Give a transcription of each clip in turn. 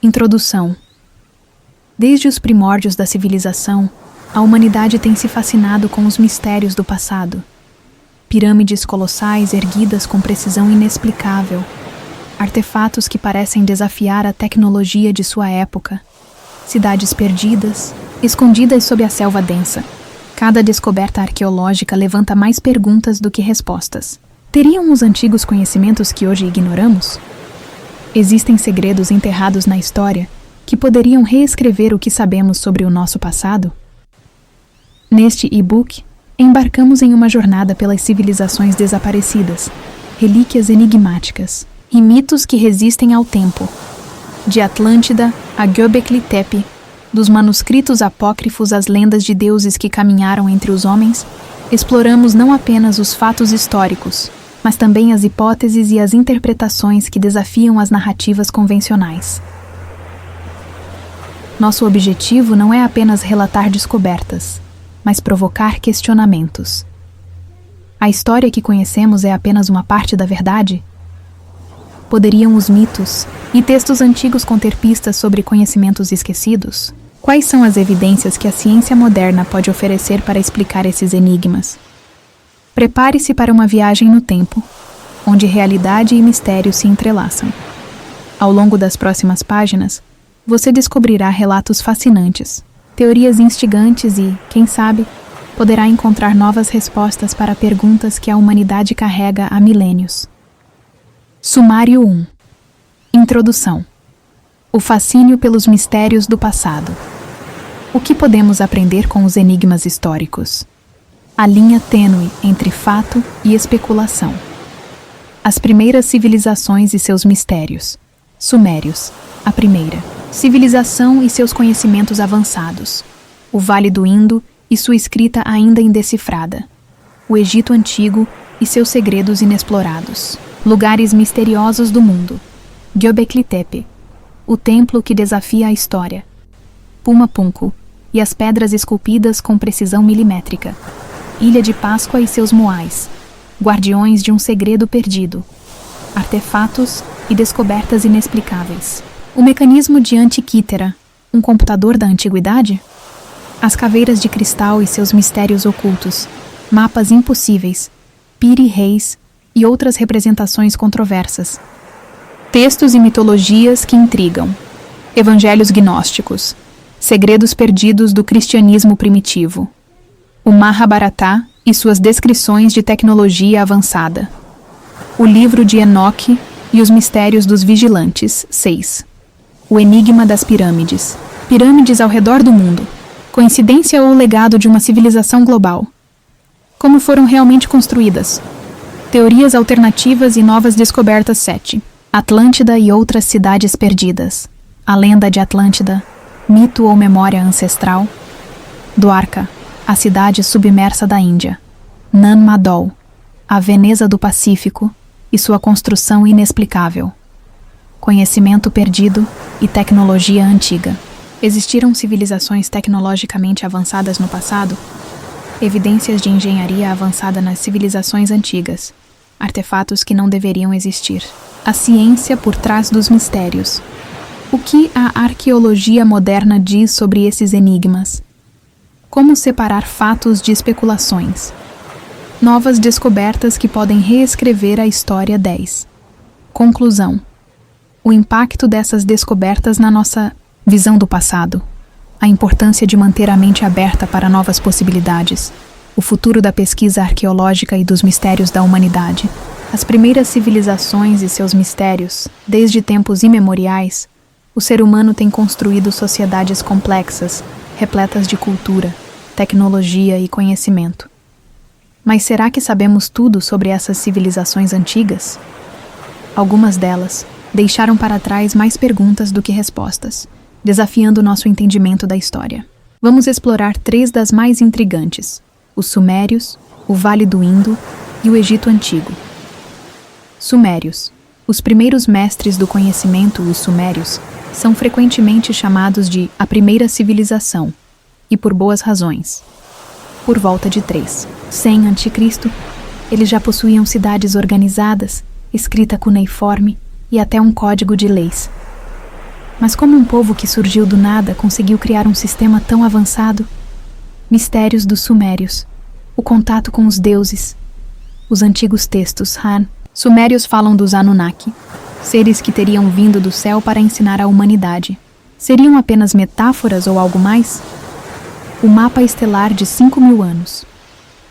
Introdução. Desde os primórdios da civilização, a humanidade tem se fascinado com os mistérios do passado. Pirâmides colossais erguidas com precisão inexplicável, artefatos que parecem desafiar a tecnologia de sua época, cidades perdidas, escondidas sob a selva densa. Cada descoberta arqueológica levanta mais perguntas do que respostas. Teriam os antigos conhecimentos que hoje ignoramos? Existem segredos enterrados na história que poderiam reescrever o que sabemos sobre o nosso passado? Neste e-book, embarcamos em uma jornada pelas civilizações desaparecidas, relíquias enigmáticas e mitos que resistem ao tempo. De Atlântida a Göbekli Tepe, dos manuscritos apócrifos às lendas de deuses que caminharam entre os homens, exploramos não apenas os fatos históricos, mas também as hipóteses e as interpretações que desafiam as narrativas convencionais. Nosso objetivo não é apenas relatar descobertas, mas provocar questionamentos. A história que conhecemos é apenas uma parte da verdade? Poderiam os mitos e textos antigos conter pistas sobre conhecimentos esquecidos? Quais são as evidências que a ciência moderna pode oferecer para explicar esses enigmas? Prepare-se para uma viagem no tempo, onde realidade e mistério se entrelaçam. Ao longo das próximas páginas, você descobrirá relatos fascinantes, teorias instigantes e, quem sabe, poderá encontrar novas respostas para perguntas que a humanidade carrega há milênios. Sumário 1. Introdução. O fascínio pelos mistérios do passado. O que podemos aprender com os enigmas históricos? A linha tênue entre fato e especulação. As primeiras civilizações e seus mistérios. Sumérios, a primeira. Civilização e seus conhecimentos avançados. O Vale do Indo e sua escrita ainda indecifrada. O Egito Antigo e seus segredos inexplorados. Lugares misteriosos do mundo. Göbekli Tepe, o templo que desafia a história. Puma Punku e as pedras esculpidas com precisão milimétrica. Ilha de Páscoa e seus moais, guardiões de um segredo perdido. Artefatos e descobertas inexplicáveis. O mecanismo de Antiquítera, um computador da antiguidade? As caveiras de cristal e seus mistérios ocultos, mapas impossíveis, piri-reis e outras representações controversas. Textos e mitologias que intrigam. Evangelhos gnósticos, segredos perdidos do cristianismo primitivo. O Mahabharata e suas descrições de tecnologia avançada. O livro de Enoque e os mistérios dos vigilantes, 6. O enigma das pirâmides. Pirâmides ao redor do mundo. Coincidência ou legado de uma civilização global? Como foram realmente construídas? Teorias alternativas e novas descobertas, 7. Atlântida e outras cidades perdidas. A lenda de Atlântida, mito ou memória ancestral? Dwarka, a cidade submersa da Índia. Nan Madol, a Veneza do Pacífico e sua construção inexplicável. Conhecimento perdido e tecnologia antiga. Existiram civilizações tecnologicamente avançadas no passado? Evidências de engenharia avançada nas civilizações antigas. Artefatos que não deveriam existir. A ciência por trás dos mistérios. O que a arqueologia moderna diz sobre esses enigmas? Como separar fatos de especulações? Novas descobertas que podem reescrever a história, 10. Conclusão. O impacto dessas descobertas na nossa visão do passado. A importância de manter a mente aberta para novas possibilidades. O futuro da pesquisa arqueológica e dos mistérios da humanidade. As primeiras civilizações e seus mistérios, desde tempos imemoriais, o ser humano tem construído sociedades complexas, repletas de cultura, tecnologia e conhecimento. Mas será que sabemos tudo sobre essas civilizações antigas? Algumas delas deixaram para trás mais perguntas do que respostas, desafiando nosso entendimento da história. Vamos explorar 3 das mais intrigantes: os Sumérios, o Vale do Indo e o Egito Antigo. Sumérios. Os primeiros mestres do conhecimento, os Sumérios, são frequentemente chamados de a primeira civilização, e por boas razões. Por volta de 300 a.C., eles já possuíam cidades organizadas, escrita cuneiforme e até um código de leis. Mas como um povo que surgiu do nada conseguiu criar um sistema tão avançado? Mistérios dos Sumérios. O contato com os deuses. Os antigos textos Han. Sumérios falam dos Anunnaki, seres que teriam vindo do céu para ensinar à humanidade. Seriam apenas metáforas ou algo mais? O mapa estelar de 5.000 anos.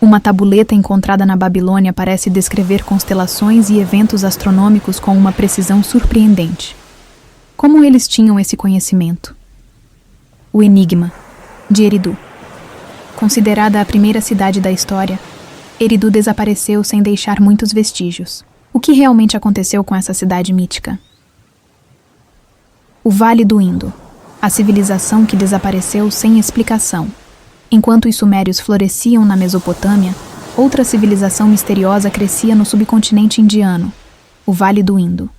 Uma tabuleta encontrada na Babilônia parece descrever constelações e eventos astronômicos com uma precisão surpreendente. Como eles tinham esse conhecimento? O Enigma, de Eridu. Considerada a primeira cidade da história, Eridu desapareceu sem deixar muitos vestígios. O que realmente aconteceu com essa cidade mítica? O Vale do Indo, a civilização que desapareceu sem explicação. Enquanto os sumérios floresciam na Mesopotâmia, outra civilização misteriosa crescia no subcontinente indiano, o Vale do Indo.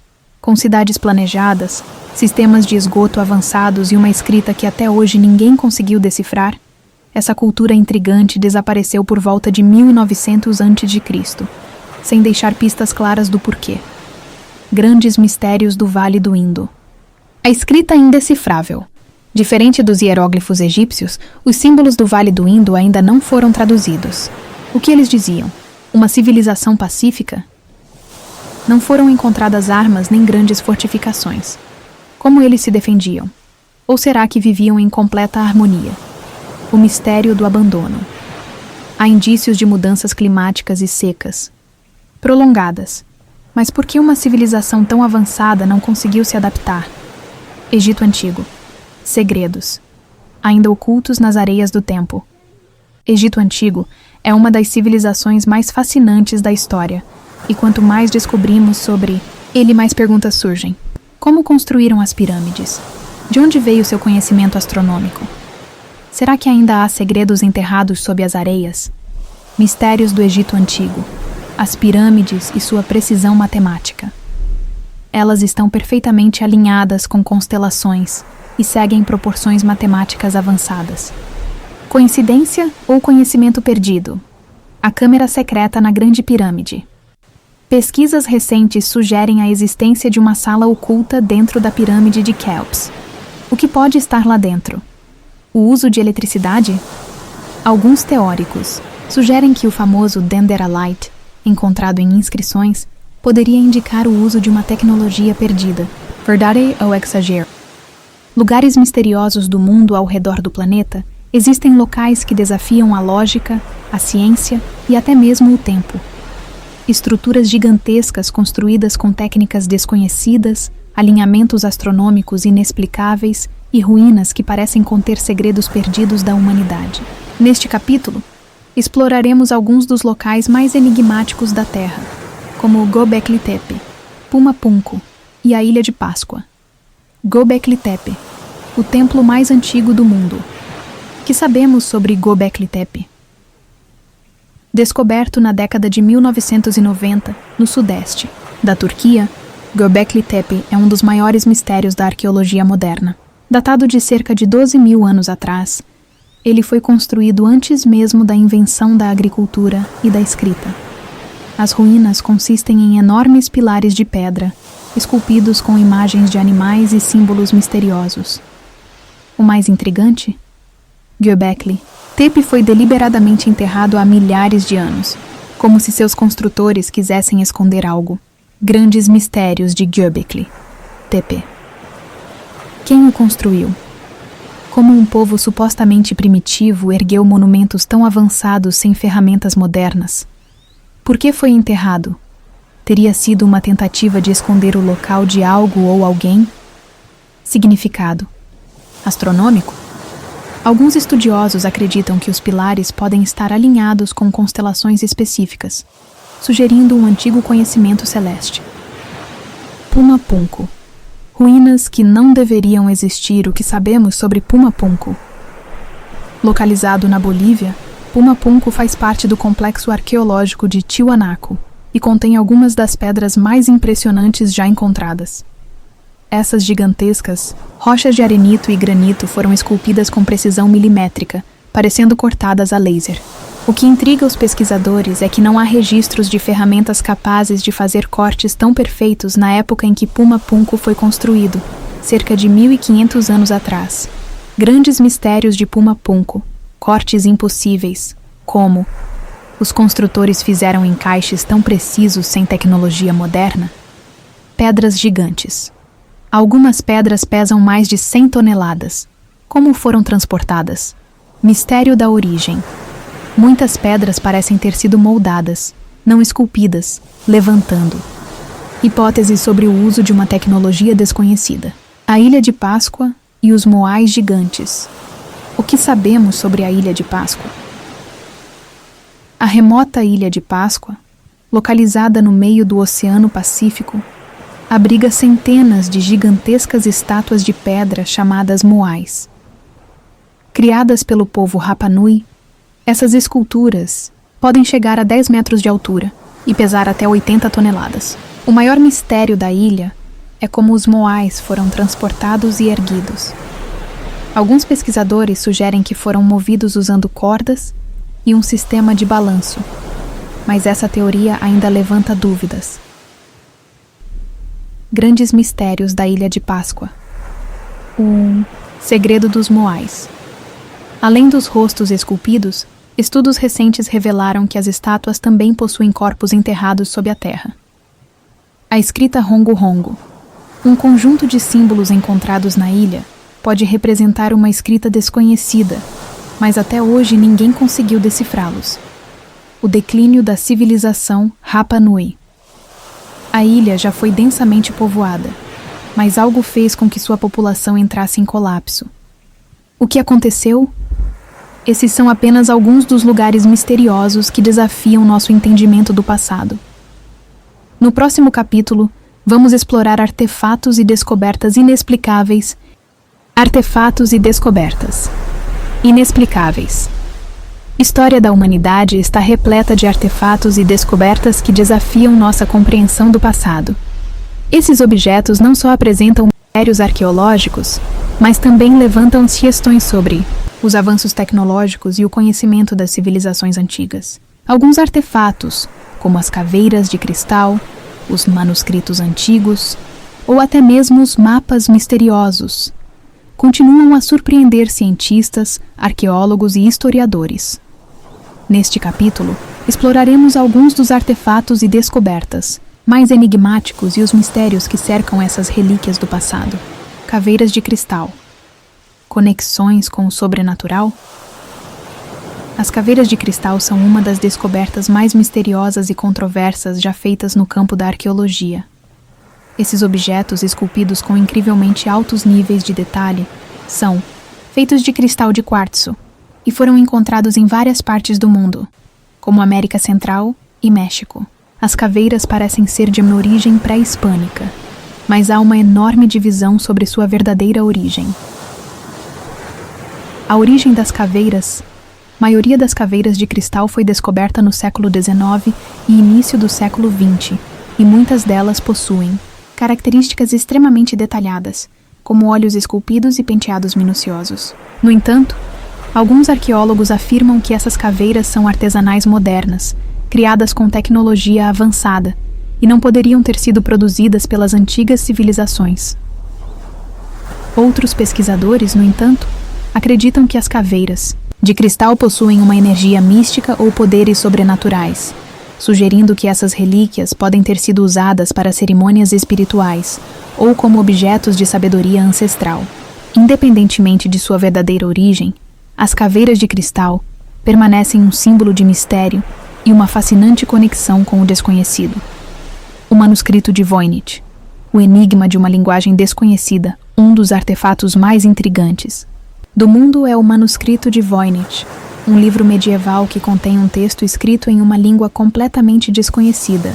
Com cidades planejadas, sistemas de esgoto avançados e uma escrita que até hoje ninguém conseguiu decifrar, essa cultura intrigante desapareceu por volta de 1900 a.C., sem deixar pistas claras do porquê. Grandes mistérios do Vale do Indo. A escrita indecifrável. Diferente dos hieróglifos egípcios, os símbolos do Vale do Indo ainda não foram traduzidos. O que eles diziam? Uma civilização pacífica? Não foram encontradas armas nem grandes fortificações. Como eles se defendiam? Ou será que viviam em completa harmonia? O mistério do abandono. Há indícios de mudanças climáticas e secas, prolongadas. Mas por que uma civilização tão avançada não conseguiu se adaptar? Egito Antigo. Segredos. Ainda ocultos nas areias do tempo. Egito Antigo é uma das civilizações mais fascinantes da história, e quanto mais descobrimos sobre ele, mais perguntas surgem. Como construíram as pirâmides? De onde veio seu conhecimento astronômico? Será que ainda há segredos enterrados sob as areias? Mistérios do Egito Antigo. As pirâmides e sua precisão matemática. Elas estão perfeitamente alinhadas com constelações e seguem proporções matemáticas avançadas. Coincidência ou conhecimento perdido? A câmara secreta na Grande Pirâmide. Pesquisas recentes sugerem a existência de uma sala oculta dentro da pirâmide de Kéops. O que pode estar lá dentro? O uso de eletricidade? Alguns teóricos sugerem que o famoso Denderalite, encontrado em inscrições, poderia indicar o uso de uma tecnologia perdida. Verdade ou exagero? Lugares misteriosos do mundo ao redor do planeta, existem locais que desafiam a lógica, a ciência e até mesmo o tempo. Estruturas gigantescas construídas com técnicas desconhecidas, alinhamentos astronômicos inexplicáveis e ruínas que parecem conter segredos perdidos da humanidade. Neste capítulo, exploraremos alguns dos locais mais enigmáticos da Terra, como o Göbekli Tepe, Puma Punku e a Ilha de Páscoa. Göbekli Tepe, o templo mais antigo do mundo. O que sabemos sobre Göbekli Tepe? Descoberto na década de 1990, no sudeste da Turquia, Göbekli Tepe é um dos maiores mistérios da arqueologia moderna. Datado de cerca de 12.000 anos atrás, ele foi construído antes mesmo da invenção da agricultura e da escrita. As ruínas consistem em enormes pilares de pedra, esculpidos com imagens de animais e símbolos misteriosos. O mais intrigante? Göbekli Tepe foi deliberadamente enterrado há milhares de anos, como se seus construtores quisessem esconder algo. Grandes mistérios de Göbekli Tepe. Quem o construiu? Como um povo supostamente primitivo ergueu monumentos tão avançados sem ferramentas modernas? Por que foi enterrado? Teria sido uma tentativa de esconder o local de algo ou alguém? Significado: astronômico? Alguns estudiosos acreditam que os pilares podem estar alinhados com constelações específicas, sugerindo um antigo conhecimento celeste. Puma Punku. Ruínas que não deveriam existir. O que sabemos sobre Puma Punku? Localizado na Bolívia, Puma Punku faz parte do complexo arqueológico de Tiwanaku e contém algumas das pedras mais impressionantes já encontradas. Essas gigantescas rochas de arenito e granito foram esculpidas com precisão milimétrica, parecendo cortadas a laser. O que intriga os pesquisadores é que não há registros de ferramentas capazes de fazer cortes tão perfeitos na época em que Puma Punku foi construído. cerca de 1.500 anos atrás. Grandes mistérios de Pumapunku, cortes impossíveis, como os construtores fizeram encaixes tão precisos sem tecnologia moderna. Pedras gigantes. Algumas pedras pesam mais de 100 toneladas. Como foram transportadas? Mistério da origem. Muitas pedras parecem ter sido moldadas, não esculpidas, levantando. Hipóteses sobre o uso de uma tecnologia desconhecida. A Ilha de Páscoa e os moais gigantes. O que sabemos sobre a Ilha de Páscoa? A remota Ilha de Páscoa, localizada no meio do Oceano Pacífico, abriga centenas de gigantescas estátuas de pedra chamadas moais. Criadas pelo povo Rapa Nui, essas esculturas podem chegar a 10 metros de altura e pesar até 80 toneladas. O maior mistério da ilha é como os moais foram transportados e erguidos. Alguns pesquisadores sugerem que foram movidos usando cordas e um sistema de balanço, mas essa teoria ainda levanta dúvidas. Grandes mistérios da Ilha de Páscoa. O segredo dos moais. Além dos rostos esculpidos, estudos recentes revelaram que as estátuas também possuem corpos enterrados sob a terra. A escrita Rongo Rongo, um conjunto de símbolos encontrados na ilha, pode representar uma escrita desconhecida, mas até hoje ninguém conseguiu decifrá-los. O declínio da civilização Rapa Nui. A ilha já foi densamente povoada, mas algo fez com que sua população entrasse em colapso. O que aconteceu? Esses são apenas alguns dos lugares misteriosos que desafiam nosso entendimento do passado. No próximo capítulo, vamos explorar artefatos e descobertas inexplicáveis. Artefatos e descobertas inexplicáveis. História da humanidade está repleta de artefatos e descobertas que desafiam nossa compreensão do passado. Esses objetos não só apresentam mistérios arqueológicos, mas também levantam questões sobre os avanços tecnológicos e o conhecimento das civilizações antigas. Alguns artefatos, como as caveiras de cristal, os manuscritos antigos, ou até mesmo os mapas misteriosos, continuam a surpreender cientistas, arqueólogos e historiadores. Neste capítulo, exploraremos alguns dos artefatos e descobertas mais enigmáticos e os mistérios que cercam essas relíquias do passado. Caveiras de cristal. Conexões com o sobrenatural? As caveiras de cristal são uma das descobertas mais misteriosas e controversas já feitas no campo da arqueologia. Esses objetos, esculpidos com incrivelmente altos níveis de detalhe, são feitos de cristal de quartzo e foram encontrados em várias partes do mundo, como América Central e México. As caveiras parecem ser de uma origem pré-hispânica, mas há uma enorme divisão sobre sua verdadeira origem. A origem das caveiras. A maioria das caveiras de cristal foi descoberta no século XIX e início do século XX, e muitas delas possuem características extremamente detalhadas, como olhos esculpidos e penteados minuciosos. No entanto, alguns arqueólogos afirmam que essas caveiras são artesanais modernas, criadas com tecnologia avançada, e não poderiam ter sido produzidas pelas antigas civilizações. Outros pesquisadores, no entanto, acreditam que as caveiras de cristal possuem uma energia mística ou poderes sobrenaturais, sugerindo que essas relíquias podem ter sido usadas para cerimônias espirituais ou como objetos de sabedoria ancestral. Independentemente de sua verdadeira origem, as caveiras de cristal permanecem um símbolo de mistério e uma fascinante conexão com o desconhecido. O manuscrito de Voynich, o enigma de uma linguagem desconhecida, um dos artefatos mais intrigantes do mundo é o manuscrito de Voynich, um livro medieval que contém um texto escrito em uma língua completamente desconhecida,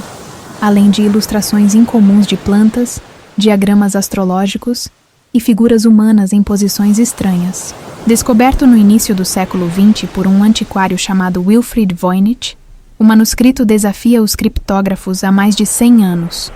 além de ilustrações incomuns de plantas, diagramas astrológicos e figuras humanas em posições estranhas. Descoberto no início do século XX por um antiquário chamado Wilfrid Voynich, o manuscrito desafia os criptógrafos há mais de 100 anos.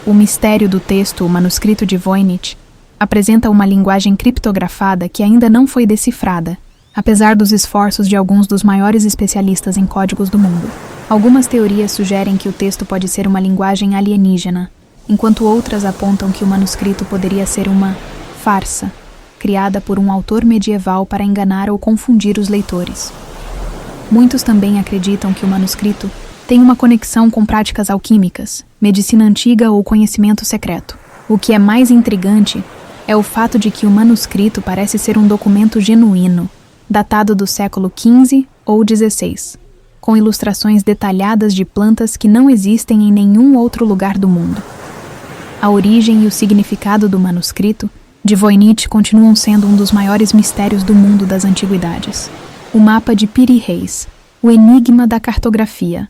O mistério do texto, o manuscrito de Voynich, apresenta uma linguagem criptografada que ainda não foi decifrada, apesar dos esforços de alguns dos maiores especialistas em códigos do mundo. Algumas teorias sugerem que o texto pode ser uma linguagem alienígena, enquanto outras apontam que o manuscrito poderia ser uma farsa, criada por um autor medieval para enganar ou confundir os leitores. Muitos também acreditam que o manuscrito tem uma conexão com práticas alquímicas, medicina antiga ou conhecimento secreto. O que é mais intrigante é o fato de que o manuscrito parece ser um documento genuíno, datado do século XV ou XVI, com ilustrações detalhadas de plantas que não existem em nenhum outro lugar do mundo. A origem e o significado do manuscrito de Voynich continuam sendo um dos maiores mistérios do mundo das antiguidades. O mapa de Piri-Reis, o enigma da cartografia.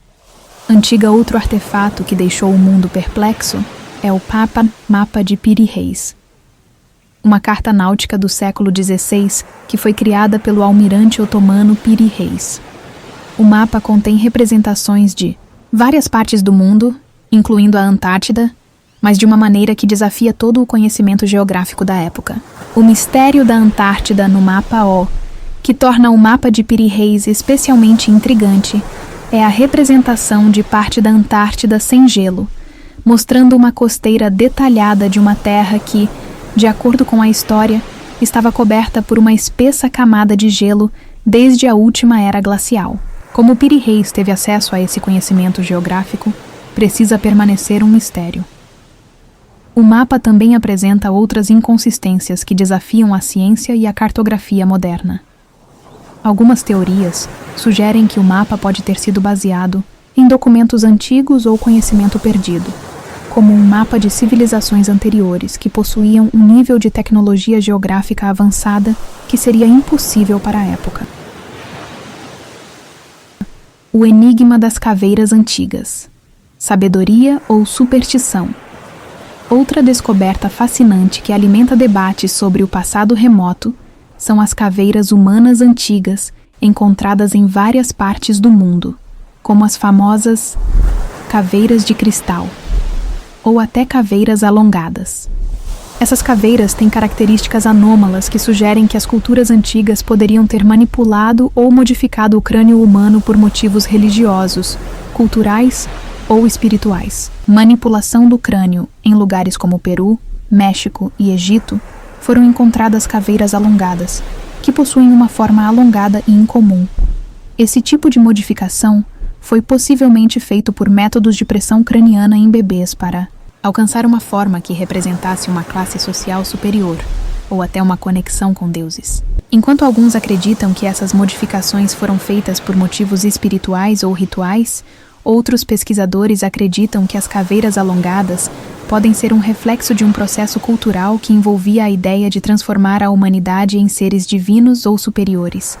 Antiga outro artefato que deixou o mundo perplexo é o Mapa de Piri-Reis, uma carta náutica do século XVI que foi criada pelo almirante otomano Piri-Reis. O mapa contém representações de várias partes do mundo, incluindo a Antártida, mas de uma maneira que desafia todo o conhecimento geográfico da época. O mistério da Antártida no mapa que torna o mapa de Piri-Reis especialmente intrigante, é a representação de parte da Antártida sem gelo, mostrando uma costeira detalhada de uma terra que, de acordo com a história, estava coberta por uma espessa camada de gelo desde a última era glacial. Como Piri-Reis teve acesso a esse conhecimento geográfico, precisa permanecer um mistério. O mapa também apresenta outras inconsistências que desafiam a ciência e a cartografia moderna. Algumas teorias sugerem que o mapa pode ter sido baseado em documentos antigos ou conhecimento perdido, como um mapa de civilizações anteriores que possuíam um nível de tecnologia geográfica avançada que seria impossível para a época. O enigma das caveiras antigas. Sabedoria ou superstição? Outra descoberta fascinante que alimenta debates sobre o passado remoto são as caveiras humanas antigas encontradas em várias partes do mundo, como as famosas caveiras de cristal, ou até caveiras alongadas. Essas caveiras têm características anômalas que sugerem que as culturas antigas poderiam ter manipulado ou modificado o crânio humano por motivos religiosos, culturais ou espirituais. Manipulação do crânio em lugares como Peru, México e Egito foram encontradas caveiras alongadas, que possuem uma forma alongada e incomum. Esse tipo de modificação foi possivelmente feito por métodos de pressão craniana em bebês para alcançar uma forma que representasse uma classe social superior, ou até uma conexão com deuses. Enquanto alguns acreditam que essas modificações foram feitas por motivos espirituais ou rituais, outros pesquisadores acreditam que as caveiras alongadas podem ser um reflexo de um processo cultural que envolvia a ideia de transformar a humanidade em seres divinos ou superiores.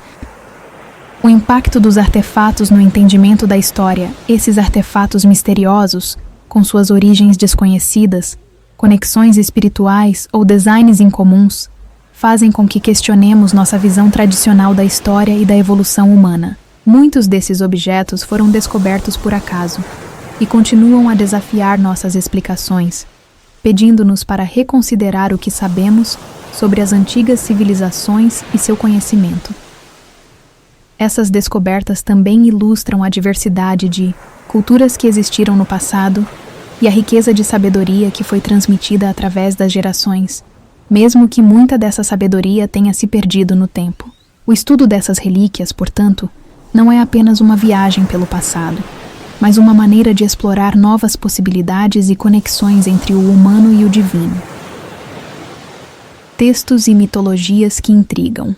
O impacto dos artefatos no entendimento da história, esses artefatos misteriosos, com suas origens desconhecidas, conexões espirituais ou designs incomuns, fazem com que questionemos nossa visão tradicional da história e da evolução humana. Muitos desses objetos foram descobertos por acaso e continuam a desafiar nossas explicações, pedindo-nos para reconsiderar o que sabemos sobre as antigas civilizações e seu conhecimento. Essas descobertas também ilustram a diversidade de culturas que existiram no passado e a riqueza de sabedoria que foi transmitida através das gerações, mesmo que muita dessa sabedoria tenha se perdido no tempo. O estudo dessas relíquias, portanto, não é apenas uma viagem pelo passado, mas uma maneira de explorar novas possibilidades e conexões entre o humano e o divino. Textos e mitologias que intrigam.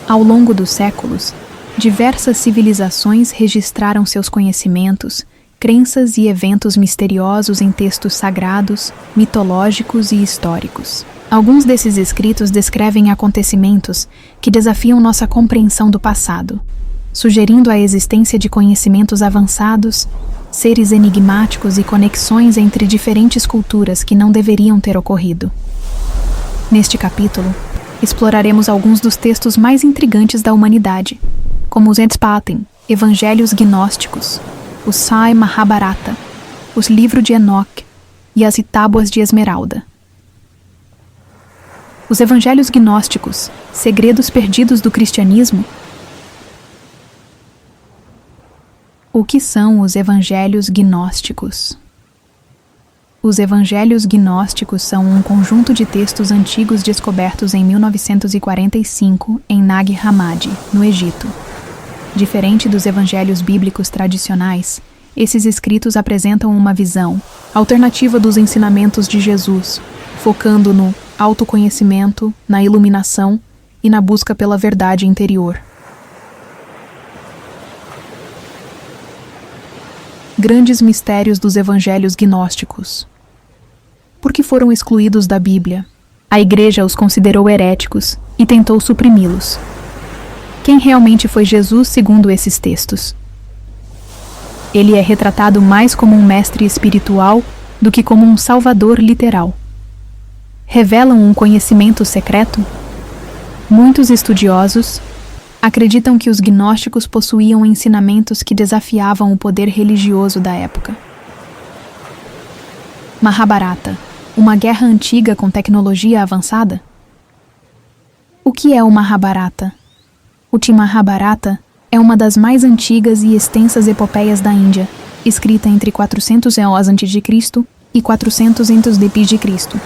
Ao longo dos séculos, diversas civilizações registraram seus conhecimentos, crenças e eventos misteriosos em textos sagrados, mitológicos e históricos. Alguns desses escritos descrevem acontecimentos que desafiam nossa compreensão do passado, sugerindo a existência de conhecimentos avançados, seres enigmáticos e conexões entre diferentes culturas que não deveriam ter ocorrido. Neste capítulo, exploraremos alguns dos textos mais intrigantes da humanidade, como os Edpaten, Evangelhos Gnósticos, o Sai Mahabharata, os Livros de Enoch e as Tábuas de Esmeralda. Os Evangelhos Gnósticos, segredos perdidos do cristianismo. O que são os Evangelhos Gnósticos? Os evangelhos gnósticos são um conjunto de textos antigos descobertos em 1945 em Nag Hammadi, no Egito. Diferente dos evangelhos bíblicos tradicionais, esses escritos apresentam uma visão alternativa dos ensinamentos de Jesus, focando no autoconhecimento, na iluminação e na busca pela verdade interior. Grandes mistérios dos evangelhos gnósticos. Por que foram excluídos da Bíblia? A Igreja os considerou heréticos e tentou suprimi-los. Quem realmente foi Jesus segundo esses textos? Ele é retratado mais como um mestre espiritual do que como um salvador literal. Revelam um conhecimento secreto? Muitos estudiosos acreditam que os gnósticos possuíam ensinamentos que desafiavam o poder religioso da época. Mahabharata, uma guerra antiga com tecnologia avançada? O que é o Mahabharata? O Mahabharata é uma das mais antigas e extensas epopeias da Índia, escrita entre 400 a.C. e 400 d.C.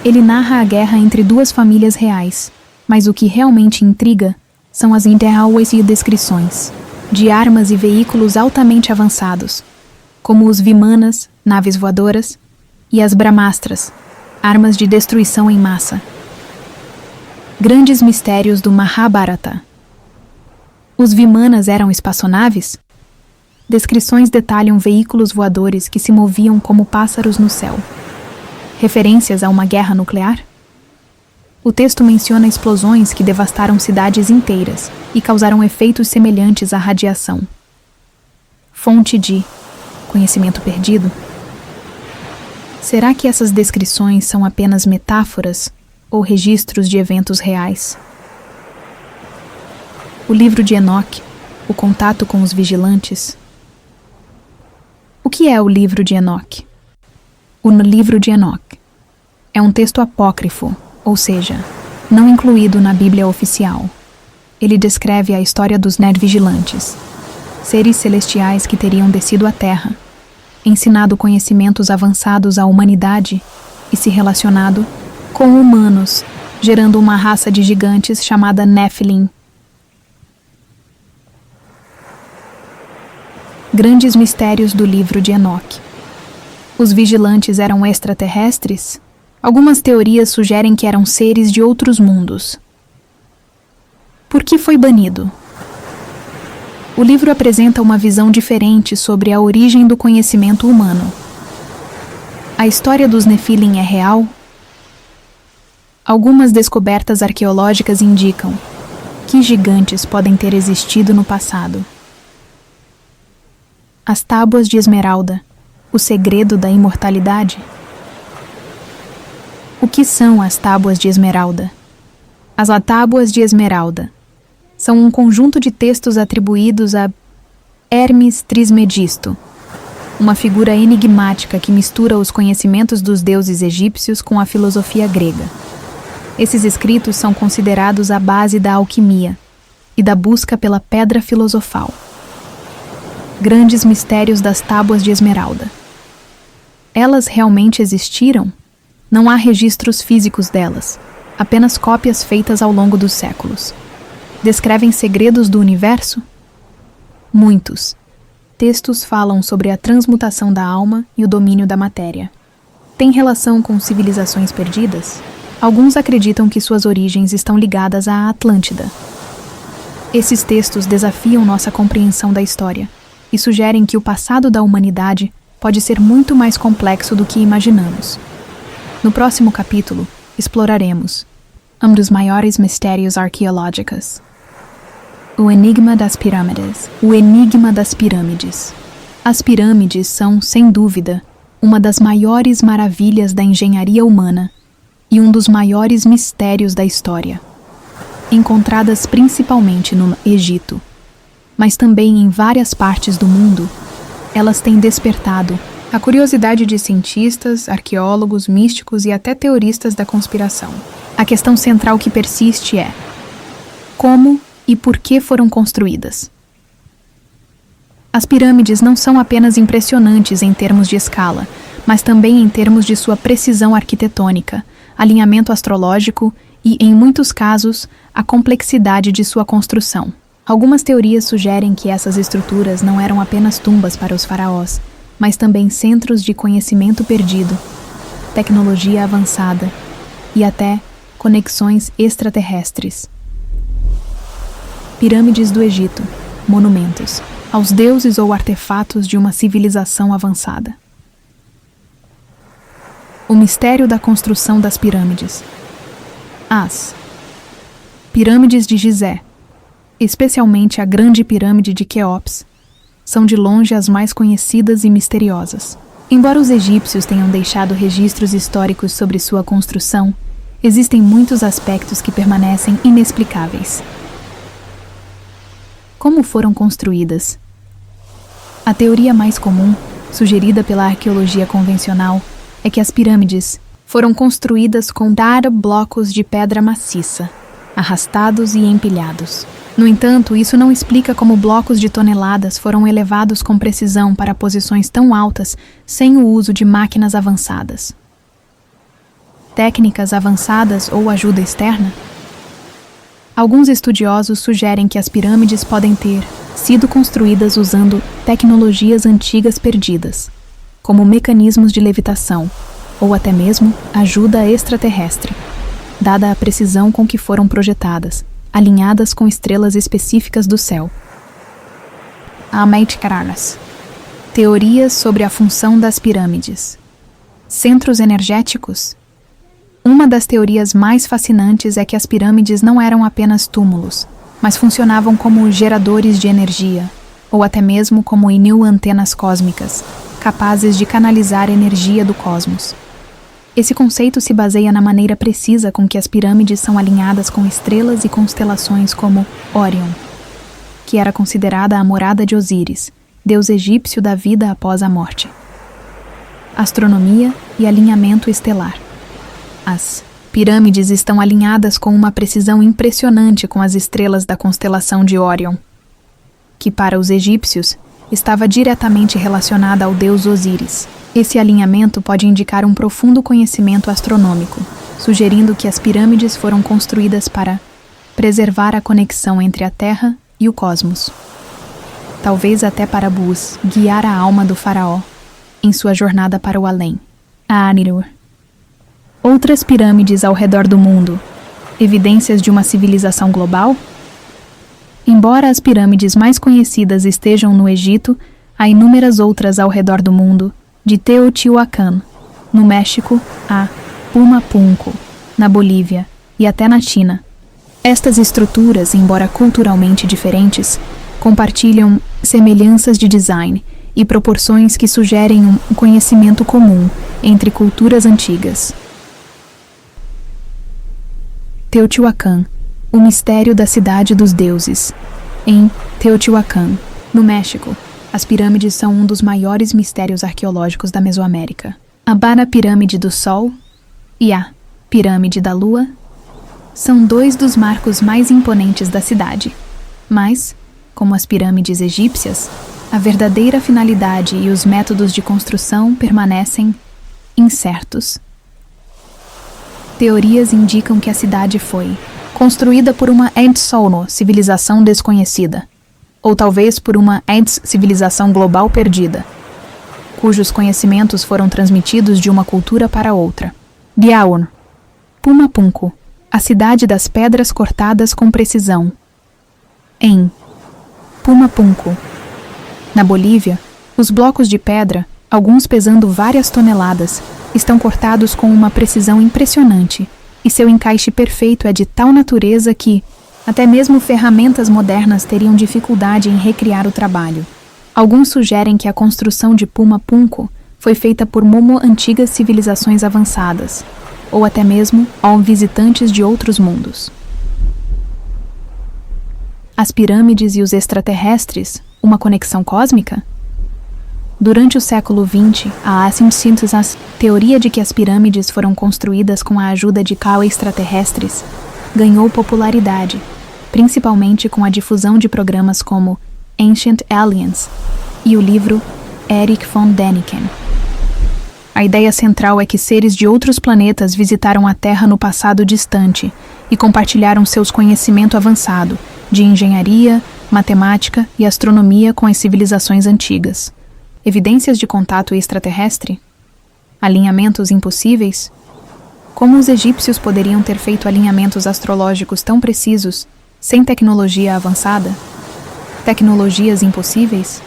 Ele narra a guerra entre duas famílias reais, mas o que realmente intriga são as interrogações e descrições de armas e veículos altamente avançados, como os Vimanas, naves voadoras, e as Brahmastras, armas de destruição em massa. Grandes mistérios do Mahabharata. Os Vimanas eram espaçonaves? Descrições detalham veículos voadores que se moviam como pássaros no céu. Referências a uma guerra nuclear? O texto menciona explosões que devastaram cidades inteiras e causaram efeitos semelhantes à radiação. Fonte de conhecimento perdido? Será que essas descrições são apenas metáforas ou registros de eventos reais? O livro de Enoque, o contato com os vigilantes. O que é o livro de Enoque? O livro de Enoque é um texto apócrifo, ou seja, não incluído na Bíblia oficial. Ele descreve a história dos vigilantes, seres celestiais que teriam descido à Terra, ensinado conhecimentos avançados à humanidade e se relacionado com humanos, gerando uma raça de gigantes chamada Nephilim. Grandes mistérios do livro de Enoque. Os vigilantes eram extraterrestres? Algumas teorias sugerem que eram seres de outros mundos. Por que foi banido? O livro apresenta uma visão diferente sobre a origem do conhecimento humano. A história dos Nephilim é real? Algumas descobertas arqueológicas indicam que gigantes podem ter existido no passado. As tábuas de esmeralda, o segredo da imortalidade? O que são as tábuas de esmeralda? As tábuas de esmeralda são um conjunto de textos atribuídos a Hermes Trismegisto, uma figura enigmática que mistura os conhecimentos dos deuses egípcios com a filosofia grega. Esses escritos são considerados a base da alquimia e da busca pela pedra filosofal. Grandes mistérios das tábuas de esmeralda. Elas realmente existiram? Não há registros físicos delas, apenas cópias feitas ao longo dos séculos. Descrevem segredos do universo? Muitos. Textos falam sobre a transmutação da alma e o domínio da matéria. Tem relação com civilizações perdidas? Alguns acreditam que suas origens estão ligadas à Atlântida. Esses textos desafiam nossa compreensão da história e sugerem que o passado da humanidade pode ser muito mais complexo do que imaginamos. No próximo capítulo, exploraremos um dos maiores mistérios arqueológicos. O enigma das pirâmides. O enigma das pirâmides. As pirâmides são, sem dúvida, uma das maiores maravilhas da engenharia humana e um dos maiores mistérios da história. Encontradas principalmente no Egito, mas também em várias partes do mundo, elas têm despertado a curiosidade de cientistas, arqueólogos, místicos e até teoristas da conspiração. A questão central que persiste é: como e por que foram construídas? As pirâmides não são apenas impressionantes em termos de escala, mas também em termos de sua precisão arquitetônica, alinhamento astrológico e, em muitos casos, a complexidade de sua construção. Algumas teorias sugerem que essas estruturas não eram apenas tumbas para os faraós, mas também centros de conhecimento perdido, tecnologia avançada e até conexões extraterrestres. Pirâmides do Egito, monumentos aos deuses ou artefatos de uma civilização avançada. O mistério da construção das pirâmides. As pirâmides de Gizé, especialmente a Grande Pirâmide de Quéops, são de longe as mais conhecidas e misteriosas. Embora os egípcios tenham deixado registros históricos sobre sua construção, existem muitos aspectos que permanecem inexplicáveis. Como foram construídas? A teoria mais comum, sugerida pela arqueologia convencional, é que as pirâmides foram construídas com blocos de pedra maciça, arrastados e empilhados. No entanto, isso não explica como blocos de toneladas foram elevados com precisão para posições tão altas sem o uso de máquinas avançadas. Técnicas avançadas ou ajuda externa? Alguns estudiosos sugerem que as pirâmides podem ter sido construídas usando tecnologias antigas perdidas, como mecanismos de levitação, ou até mesmo ajuda extraterrestre, dada a precisão com que foram projetadas, alinhadas com estrelas específicas do céu. Amaitcaranas. Teorias sobre a função das pirâmides. Centros energéticos? Uma das teorias mais fascinantes é que as pirâmides não eram apenas túmulos, mas funcionavam como geradores de energia, ou até mesmo como antenas cósmicas, capazes de canalizar energia do cosmos. Esse conceito se baseia na maneira precisa com que as pirâmides são alinhadas com estrelas e constelações como Órion, que era considerada a morada de Osíris, deus egípcio da vida após a morte. Astronomia e alinhamento estelar. As pirâmides estão alinhadas com uma precisão impressionante com as estrelas da constelação de Órion, que para os egípcios estava diretamente relacionada ao deus Osíris. Esse alinhamento pode indicar um profundo conhecimento astronômico, sugerindo que as pirâmides foram construídas para preservar a conexão entre a Terra e o cosmos. Talvez até para guiar a alma do faraó em sua jornada para o além. A Anilur. Outras pirâmides ao redor do mundo, evidências de uma civilização global? Embora as pirâmides mais conhecidas estejam no Egito, há inúmeras outras ao redor do mundo, de Teotihuacan, no México, a Pumapunco, na Bolívia e até na China. Estas estruturas, embora culturalmente diferentes, compartilham semelhanças de design e proporções que sugerem um conhecimento comum entre culturas antigas. Teotihuacan, o mistério da cidade dos deuses. Em Teotihuacan, no México, as pirâmides são um dos maiores mistérios arqueológicos da Mesoamérica. A Pirâmide do Sol e a Pirâmide da Lua são dois dos marcos mais imponentes da cidade. Mas, como as pirâmides egípcias, a verdadeira finalidade e os métodos de construção permanecem incertos. Teorias indicam que a cidade foi construída por uma Sono, civilização desconhecida, ou talvez por uma civilização global perdida, cujos conhecimentos foram transmitidos de uma cultura para outra. Diaun. Pumapunco, a cidade das pedras cortadas com precisão. Em Pumapunco, na Bolívia, os blocos de pedra, alguns pesando várias toneladas, estão cortados com uma precisão impressionante, e seu encaixe perfeito é de tal natureza que até mesmo ferramentas modernas teriam dificuldade em recriar o trabalho. Alguns sugerem que a construção de Pumapunco foi feita por antigas civilizações avançadas, ou até mesmo visitantes de outros mundos. As pirâmides e os extraterrestres, uma conexão cósmica? Durante o século XX, a teoria de que as pirâmides foram construídas com a ajuda de extraterrestres ganhou popularidade, principalmente com a difusão de programas como Ancient Aliens e o livro Erich von Däniken. A ideia central é que seres de outros planetas visitaram a Terra no passado distante e compartilharam seus conhecimento avançado de engenharia, matemática e astronomia com as civilizações antigas. Evidências de contato extraterrestre? Alinhamentos impossíveis? Como os egípcios poderiam ter feito alinhamentos astrológicos tão precisos sem tecnologia avançada? Tecnologias impossíveis?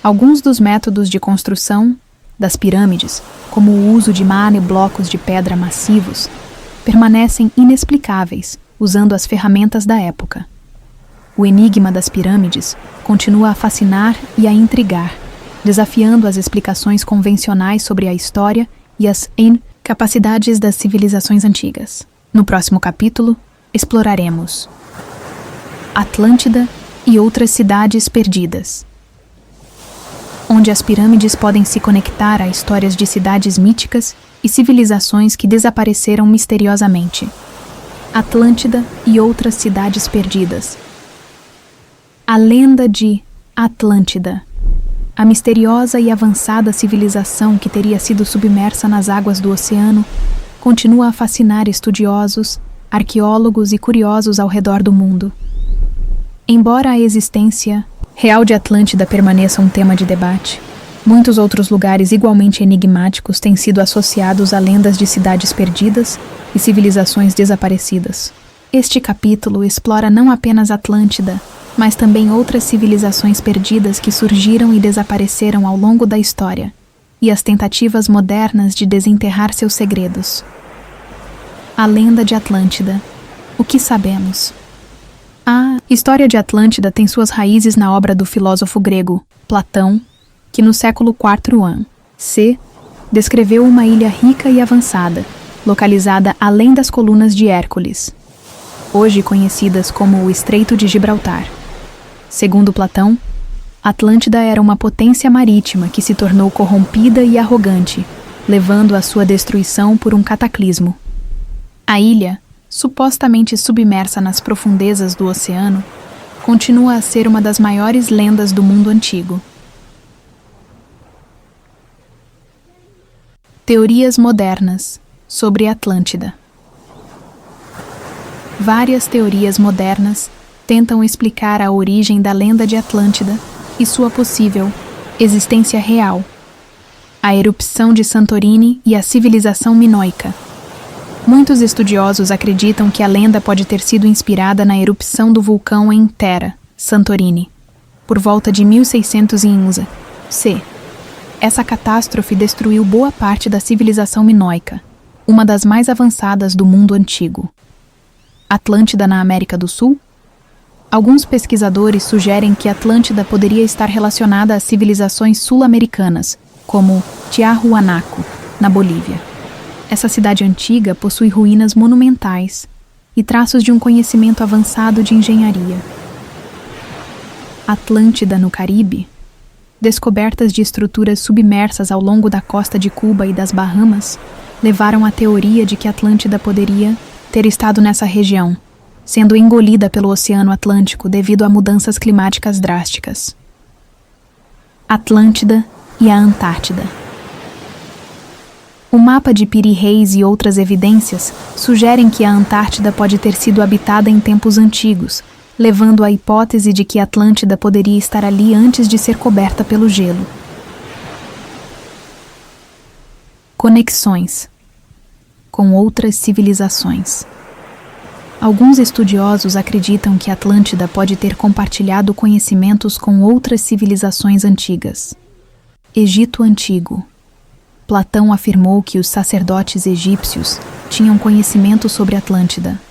Alguns dos métodos de construção das pirâmides, como o uso de blocos de pedra massivos, permanecem inexplicáveis usando as ferramentas da época. O enigma das pirâmides continua a fascinar e a intrigar, desafiando as explicações convencionais sobre a história e as capacidades das civilizações antigas. No próximo capítulo, exploraremos Atlântida e outras cidades perdidas, onde as pirâmides podem se conectar a histórias de cidades míticas e civilizações que desapareceram misteriosamente. Atlântida e outras cidades perdidas. A lenda de Atlântida, a misteriosa e avançada civilização que teria sido submersa nas águas do oceano, continua a fascinar estudiosos, arqueólogos e curiosos ao redor do mundo. Embora a existência real de Atlântida permaneça um tema de debate, muitos outros lugares igualmente enigmáticos têm sido associados a lendas de cidades perdidas e civilizações desaparecidas. Este capítulo explora não apenas Atlântida, mas também outras civilizações perdidas que surgiram e desapareceram ao longo da história, e as tentativas modernas de desenterrar seus segredos. A lenda de Atlântida. O que sabemos? A história de Atlântida tem suas raízes na obra do filósofo grego Platão, que no século IV a.C. descreveu uma ilha rica e avançada, localizada além das colunas de Hércules, hoje conhecidas como o Estreito de Gibraltar. Segundo Platão, Atlântida era uma potência marítima que se tornou corrompida e arrogante, levando à sua destruição por um cataclismo. A ilha, supostamente submersa nas profundezas do oceano, continua a ser uma das maiores lendas do mundo antigo. Teorias modernas sobre Atlântida. Várias teorias modernas tentam explicar a origem da lenda de Atlântida e sua possível existência real, a erupção de Santorini e a civilização minoica. Muitos estudiosos acreditam que a lenda pode ter sido inspirada na erupção do vulcão em Thera, Santorini, por volta de 1611 c. Essa catástrofe destruiu boa parte da civilização minoica, uma das mais avançadas do mundo antigo. Atlântida na América do Sul? Alguns pesquisadores sugerem que Atlântida poderia estar relacionada às civilizações sul-americanas, como Tiahuanaco, na Bolívia. Essa cidade antiga possui ruínas monumentais e traços de um conhecimento avançado de engenharia. Atlântida no Caribe? Descobertas de estruturas submersas ao longo da costa de Cuba e das Bahamas levaram à teoria de que Atlântida poderia ter estado nessa região, sendo engolida pelo Oceano Atlântico devido a mudanças climáticas drásticas. Atlântida e a Antártida. O mapa de Piri Reis e outras evidências sugerem que a Antártida pode ter sido habitada em tempos antigos, levando à hipótese de que Atlântida poderia estar ali antes de ser coberta pelo gelo. Conexões com outras civilizações. Alguns estudiosos acreditam que Atlântida pode ter compartilhado conhecimentos com outras civilizações antigas. Egito Antigo. Platão afirmou que os sacerdotes egípcios tinham conhecimento sobre Atlântida,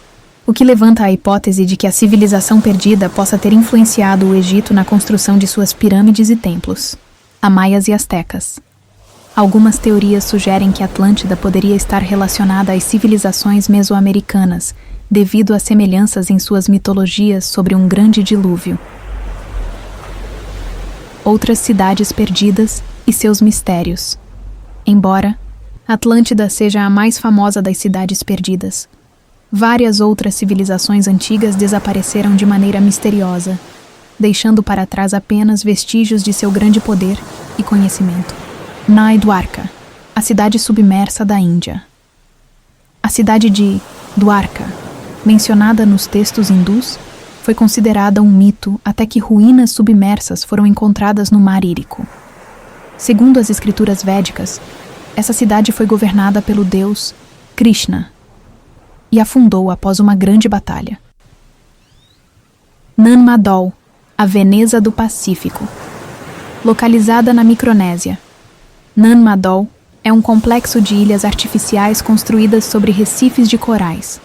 o que levanta a hipótese de que a civilização perdida possa ter influenciado o Egito na construção de suas pirâmides e templos. Maias e Astecas. Algumas teorias sugerem que Atlântida poderia estar relacionada às civilizações mesoamericanas, devido a semelhanças em suas mitologias sobre um grande dilúvio. Outras cidades perdidas e seus mistérios. Embora Atlântida seja a mais famosa das cidades perdidas, várias outras civilizações antigas desapareceram de maneira misteriosa, deixando para trás apenas vestígios de seu grande poder e conhecimento. Nai Dwarka. A cidade submersa da Índia. A cidade de Dwarka, mencionada nos textos hindus, foi considerada um mito até que ruínas submersas foram encontradas no Mar Írico. Segundo as escrituras védicas, essa cidade foi governada pelo deus Krishna e afundou após uma grande batalha. Nanmadol, a Veneza do Pacífico. Localizada na Micronésia, Nanmadol é um complexo de ilhas artificiais construídas sobre recifes de corais.